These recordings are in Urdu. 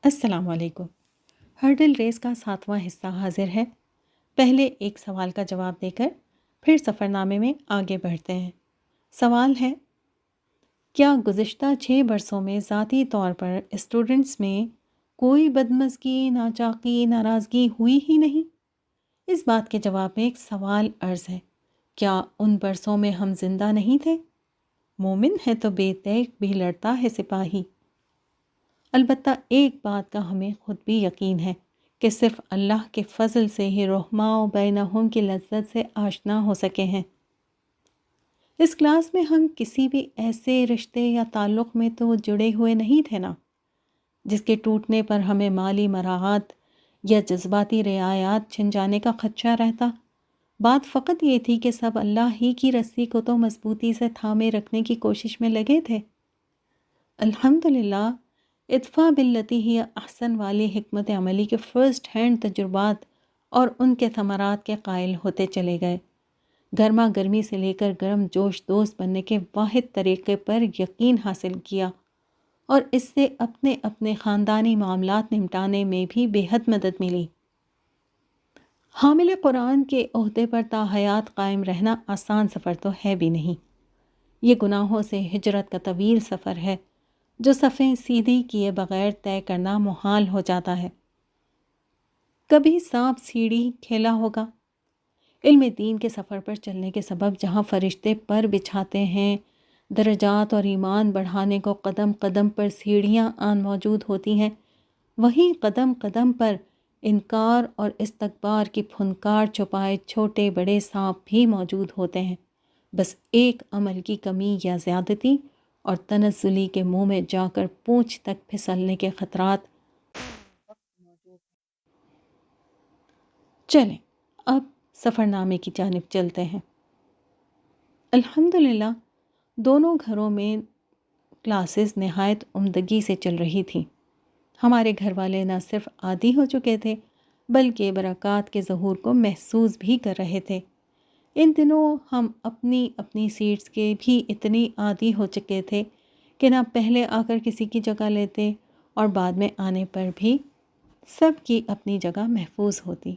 السلام علیکم۔ ہرڈل ریس کا 7واں حصہ حاضر ہے۔ پہلے ایک سوال کا جواب دے کر پھر سفر نامے میں آگے بڑھتے ہیں۔ سوال ہے، کیا گزشتہ 6 برسوں میں ذاتی طور پر اسٹوڈنٹس میں کوئی بدمزگی، ناچاقی، ناراضگی ہوئی ہی نہیں؟ اس بات کے جواب میں ایک سوال عرض ہے، کیا ان برسوں میں ہم زندہ نہیں تھے؟ مومن ہے تو بے تیغ بھی لڑتا ہے سپاہی۔ البتہ ایک بات کا ہمیں خود بھی یقین ہے کہ صرف اللہ کے فضل سے ہی رحماء بینہم کی لذت سے آشنا ہو سکے ہیں۔ اس کلاس میں ہم کسی بھی ایسے رشتے یا تعلق میں تو جڑے ہوئے نہیں تھے نا، جس کے ٹوٹنے پر ہمیں مالی مراعات یا جذباتی رعایات چھن جانے کا خدشہ رہتا۔ بات فقط یہ تھی کہ سب اللہ ہی کی رسی کو تو مضبوطی سے تھامے رکھنے کی کوشش میں لگے تھے۔ الحمدللہ ادفع باللتی ہی احسن والی حکمت عملی کے فرسٹ ہینڈ تجربات اور ان کے ثمرات کے قائل ہوتے چلے گئے۔ گرما گرمی سے لے کر گرم جوش دوست بننے کے واحد طریقے پر یقین حاصل کیا اور اس سے اپنے اپنے خاندانی معاملات نمٹانے میں بھی بے حد مدد ملی۔ حامل قرآن کے عہدے پر تا حیات قائم رہنا آسان سفر تو ہے بھی نہیں۔ یہ گناہوں سے ہجرت کا طویل سفر ہے جو صفیں سیدھی کیے بغیر طے کرنا محال ہو جاتا ہے۔ کبھی سانپ سیڑھی کھیلا ہوگا۔ علم دین کے سفر پر چلنے کے سبب جہاں فرشتے پر بچھاتے ہیں، درجات اور ایمان بڑھانے کو قدم قدم پر سیڑھیاں آن موجود ہوتی ہیں، وہیں قدم قدم پر انکار اور استکبار کی پھنکار چھپائے چھوٹے بڑے سانپ بھی موجود ہوتے ہیں۔ بس ایک عمل کی کمی یا زیادتی اور تنزلی کے منہ میں جا کر پونچھ تک پھسلنے کے خطرات۔ چلیں اب سفر نامے کی جانب چلتے ہیں۔ الحمدللہ دونوں گھروں میں کلاسز نہایت عمدگی سے چل رہی تھیں۔ ہمارے گھر والے نہ صرف عادی ہو چکے تھے بلکہ برکات کے ظہور کو محسوس بھی کر رہے تھے۔ ان دنوں ہم اپنی اپنی سیٹس کے بھی اتنی عادی ہو چکے تھے کہ نہ پہلے آ کر کسی کی جگہ لیتے اور بعد میں آنے پر بھی سب کی اپنی جگہ محفوظ ہوتی۔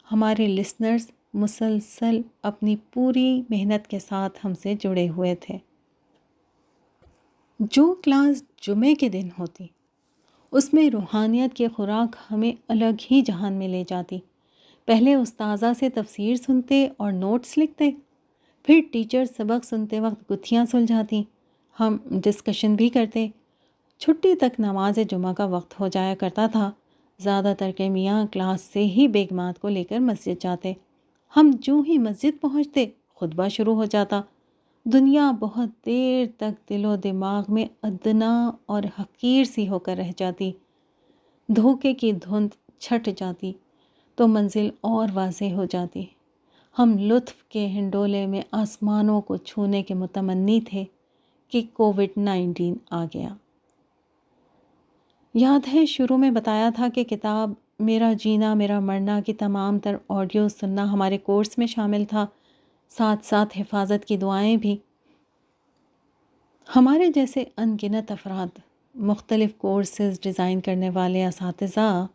ہمارے لسنرز مسلسل اپنی پوری محنت کے ساتھ ہم سے جڑے ہوئے تھے۔ جو کلاس جمعے کے دن ہوتی اس میں روحانیت کی خوراک ہمیں الگ ہی جہان میں لے جاتی۔ پہلے استاذہ سے تفسیر سنتے اور نوٹس لکھتے، پھر ٹیچر سبق سنتے وقت گتھیاں سلجھاتی، ہم ڈسکشن بھی کرتے۔ چھٹی تک نماز جمعہ کا وقت ہو جایا کرتا تھا۔ زیادہ تر کے میاں کلاس سے ہی بیگمات کو لے کر مسجد جاتے۔ ہم جو ہی مسجد پہنچتے خطبہ شروع ہو جاتا۔ دنیا بہت دیر تک دل و دماغ میں ادنا اور حقیر سی ہو کر رہ جاتی۔ دھوکے کی دھند چھٹ جاتی تو منزل اور واضح ہو جاتی۔ ہم لطف کے ہنڈولے میں آسمانوں کو چھونے کے متمنی تھے کہ کووڈ-19 آ گیا۔ یاد ہے شروع میں بتایا تھا کہ کتاب میرا جینا میرا مرنا کی تمام تر آڈیو سننا ہمارے کورس میں شامل تھا، ساتھ ساتھ حفاظت کی دعائیں بھی۔ ہمارے جیسے ان گنت افراد، مختلف کورسز ڈیزائن کرنے والے اساتذہ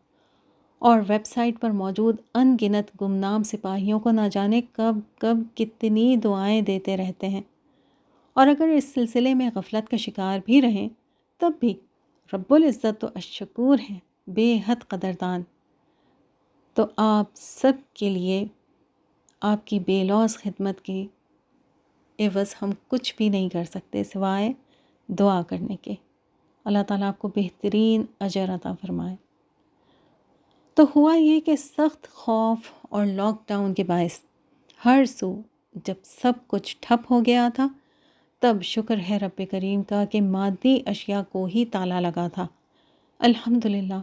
اور ویب سائٹ پر موجود ان گنت گمنام سپاہیوں کو نہ جانے کب کب کتنی دعائیں دیتے رہتے ہیں، اور اگر اس سلسلے میں غفلت کا شکار بھی رہیں تب بھی رب العزت تو الشکور ہیں، بے حد قدردان۔ تو آپ سب کے لیے آپ کی بے لوث خدمت کی عوض ہم کچھ بھی نہیں کر سکتے سوائے دعا کرنے کے۔ اللہ تعالیٰ آپ کو بہترین اجر عطا فرمائے۔ تو ہوا یہ کہ سخت خوف اور لاک ڈاؤن کے باعث ہر سو جب سب کچھ ٹھپ ہو گیا تھا، تب شکر ہے رب کریم کا کہ مادی اشیاء کو ہی تالا لگا تھا۔ الحمدللہ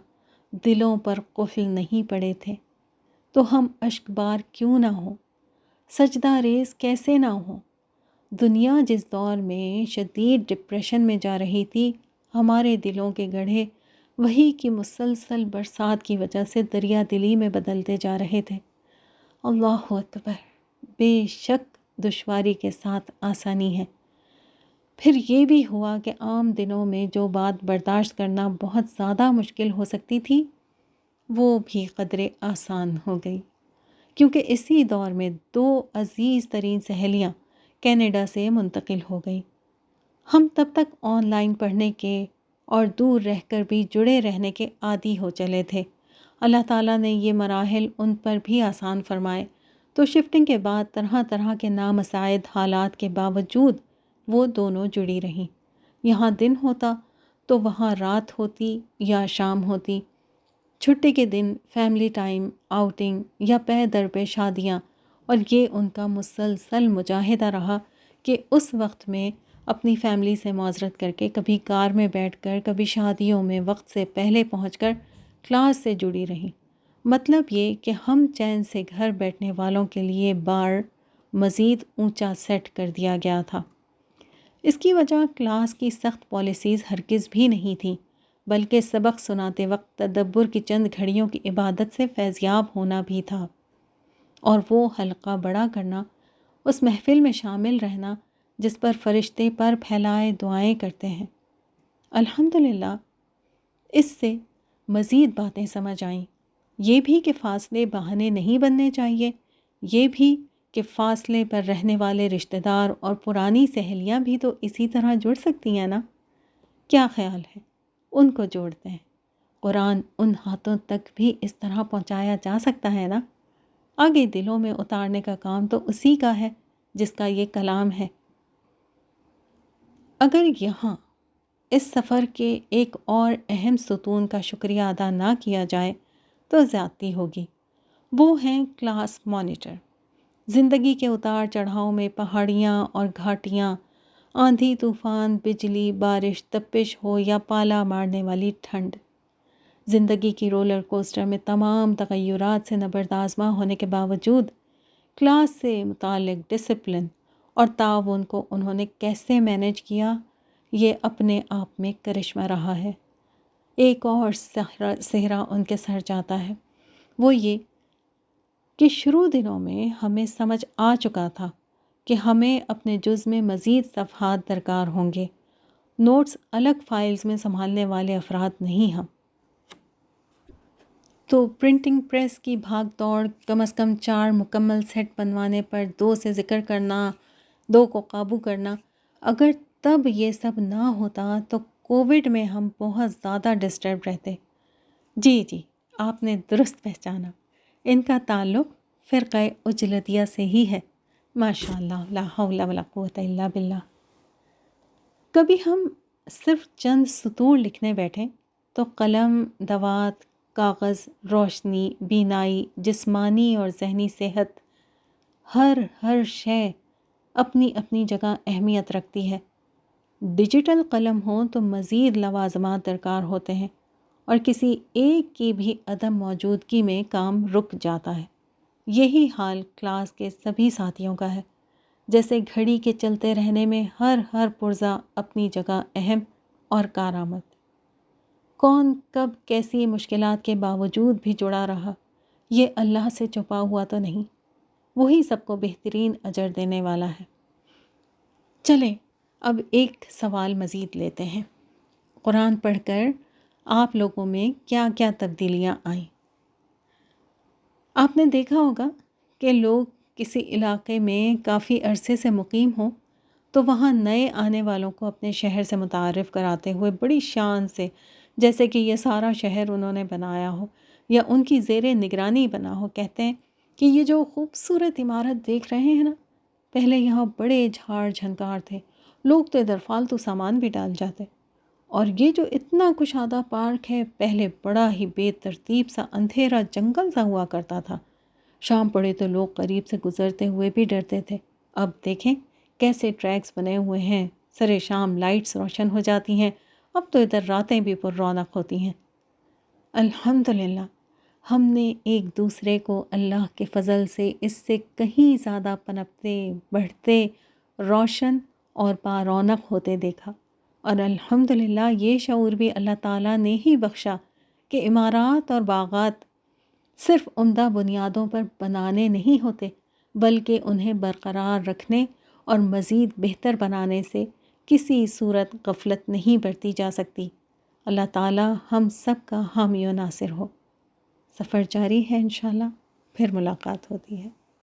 دلوں پر قفل نہیں پڑے تھے، تو ہم اشک بار کیوں نہ ہوں، سجدہ ریز کیسے نہ ہوں۔ دنیا جس دور میں شدید ڈپریشن میں جا رہی تھی، ہمارے دلوں کے گڑھے وہی کی مسلسل برسات کی وجہ سے دریا دلی میں بدلتے جا رہے تھے۔ اللہ اکبر، بے شک دشواری کے ساتھ آسانی ہے۔ پھر یہ بھی ہوا کہ عام دنوں میں جو بات برداشت کرنا بہت زیادہ مشکل ہو سکتی تھی وہ بھی قدرے آسان ہو گئی، کیونکہ اسی دور میں 2 عزیز ترین سہیلیاں کینیڈا سے منتقل ہو گئیں۔ ہم تب تک آن لائن پڑھنے کے اور دور رہ کر بھی جڑے رہنے کے عادی ہو چلے تھے۔ اللہ تعالیٰ نے یہ مراحل ان پر بھی آسان فرمائے، تو شفٹنگ کے بعد طرح طرح کے نامساعد حالات کے باوجود وہ دونوں جڑی رہیں۔ یہاں دن ہوتا تو وہاں رات ہوتی یا شام ہوتی، چھٹی کے دن فیملی ٹائم، آؤٹنگ یا پے در پہ شادیاں، اور یہ ان کا مسلسل مجاہدہ رہا کہ اس وقت میں اپنی فیملی سے معذرت کر کے کبھی کار میں بیٹھ کر، کبھی شادیوں میں وقت سے پہلے پہنچ کر کلاس سے جڑی رہیں۔ مطلب یہ کہ ہم چین سے گھر بیٹھنے والوں کے لیے بار مزید اونچا سیٹ کر دیا گیا تھا۔ اس کی وجہ کلاس کی سخت پالیسیز ہرگز بھی نہیں تھیں، بلکہ سبق سناتے وقت تدبر کی چند گھڑیوں کی عبادت سے فیضیاب ہونا بھی تھا، اور وہ حلقہ بڑا کرنا، اس محفل میں شامل رہنا جس پر فرشتے پر پھیلائے دعائیں کرتے ہیں۔ الحمدللہ اس سے مزید باتیں سمجھ آئیں، یہ بھی کہ فاصلے بہانے نہیں بننے چاہیے، یہ بھی کہ فاصلے پر رہنے والے رشتہ دار اور پرانی سہیلیاں بھی تو اسی طرح جڑ سکتی ہیں نا۔ کیا خیال ہے؟ ان کو جوڑتے ہیں۔ قرآن ان ہاتھوں تک بھی اس طرح پہنچایا جا سکتا ہے نا۔ آگے دلوں میں اتارنے کا کام تو اسی کا ہے جس کا یہ کلام ہے۔ اگر یہاں اس سفر کے ایک اور اہم ستون کا شکریہ ادا نہ کیا جائے تو زیادتی ہوگی۔ وہ ہیں کلاس مانیٹر۔ زندگی کے اتار چڑھاؤ میں پہاڑیاں اور گھاٹیاں، آندھی طوفان، بجلی، بارش، تپش ہو یا پالا مارنے والی ٹھنڈ، زندگی کی رولر کوسٹر میں تمام تغیرات سے نبردآزما ہونے کے باوجود کلاس سے متعلق ڈسپلن اور تعاون کو انہوں نے کیسے مینیج کیا، یہ اپنے آپ میں کرشمہ رہا ہے۔ ایک اور صحرا ان کے سر جاتا ہے، وہ یہ کہ شروع دنوں میں ہمیں سمجھ آ چکا تھا کہ ہمیں اپنے جز میں مزید صفحات درکار ہوں گے، نوٹس الگ فائلز میں سنبھالنے والے افراد نہیں ہم۔ تو پرنٹنگ پریس کی بھاگ دوڑ، کم از کم 4 مکمل سیٹ بنوانے پر 2 سے ذکر کرنا، 2 کو قابو کرنا، اگر تب یہ سب نہ ہوتا تو کووڈ میں ہم بہت زیادہ ڈسٹرب رہتے۔ جی آپ نے درست پہچانا، ان کا تعلق فرقہ عجلتیہ سے ہی ہے۔ ماشاء اللہ، لا حول ولا قوت الا باللہ۔ کبھی ہم صرف چند سطور لکھنے بیٹھیں تو قلم، دوات، کاغذ، روشنی، بینائی، جسمانی اور ذہنی صحت، ہر شے اپنی اپنی جگہ اہمیت رکھتی ہے۔ ڈیجیٹل قلم ہو تو مزید لوازمات درکار ہوتے ہیں، اور کسی ایک کی بھی عدم موجودگی میں کام رک جاتا ہے۔ یہی حال کلاس کے سبھی ساتھیوں کا ہے۔ جیسے گھڑی کے چلتے رہنے میں ہر پرزہ اپنی جگہ اہم اور کارآمد۔ کون کب کیسی مشکلات کے باوجود بھی جڑا رہا، یہ اللہ سے چھپا ہوا تو نہیں، وہی سب کو بہترین اجر دینے والا ہے۔ چلیں اب ایک سوال مزید لیتے ہیں۔ قرآن پڑھ کر آپ لوگوں میں کیا کیا تبدیلیاں آئیں؟ آپ نے دیکھا ہوگا کہ لوگ کسی علاقے میں کافی عرصے سے مقیم ہوں تو وہاں نئے آنے والوں کو اپنے شہر سے متعارف کراتے ہوئے بڑی شان سے، جیسے کہ یہ سارا شہر انہوں نے بنایا ہو یا ان کی زیر نگرانی بنا ہو، کہتے ہیں کہ یہ جو خوبصورت عمارت دیکھ رہے ہیں نا، پہلے یہاں بڑے جھاڑ جھنکار تھے، لوگ تو ادھر فالتو سامان بھی ڈال جاتے، اور یہ جو اتنا کشادہ پارک ہے پہلے بڑا ہی بے ترتیب سا اندھیرا جنگل سا ہوا کرتا تھا، شام پڑے تو لوگ قریب سے گزرتے ہوئے بھی ڈرتے تھے۔ اب دیکھیں کیسے ٹریکس بنے ہوئے ہیں، سرے شام لائٹس روشن ہو جاتی ہیں، اب تو ادھر راتیں بھی پر رونق ہوتی ہیں۔ الحمدللہ ہم نے ایک دوسرے کو اللہ کے فضل سے اس سے کہیں زیادہ پنپتے، بڑھتے، روشن اور بارونق ہوتے دیکھا، اور الحمدللہ یہ شعور بھی اللہ تعالیٰ نے ہی بخشا کہ عمارات اور باغات صرف عمدہ بنیادوں پر بنانے نہیں ہوتے، بلکہ انہیں برقرار رکھنے اور مزید بہتر بنانے سے کسی صورت غفلت نہیں برتی جا سکتی۔ اللہ تعالیٰ ہم سب کا حامی و ناصر ہو۔ سفر جاری ہے انشاءاللہ، پھر ملاقات ہوتی ہے۔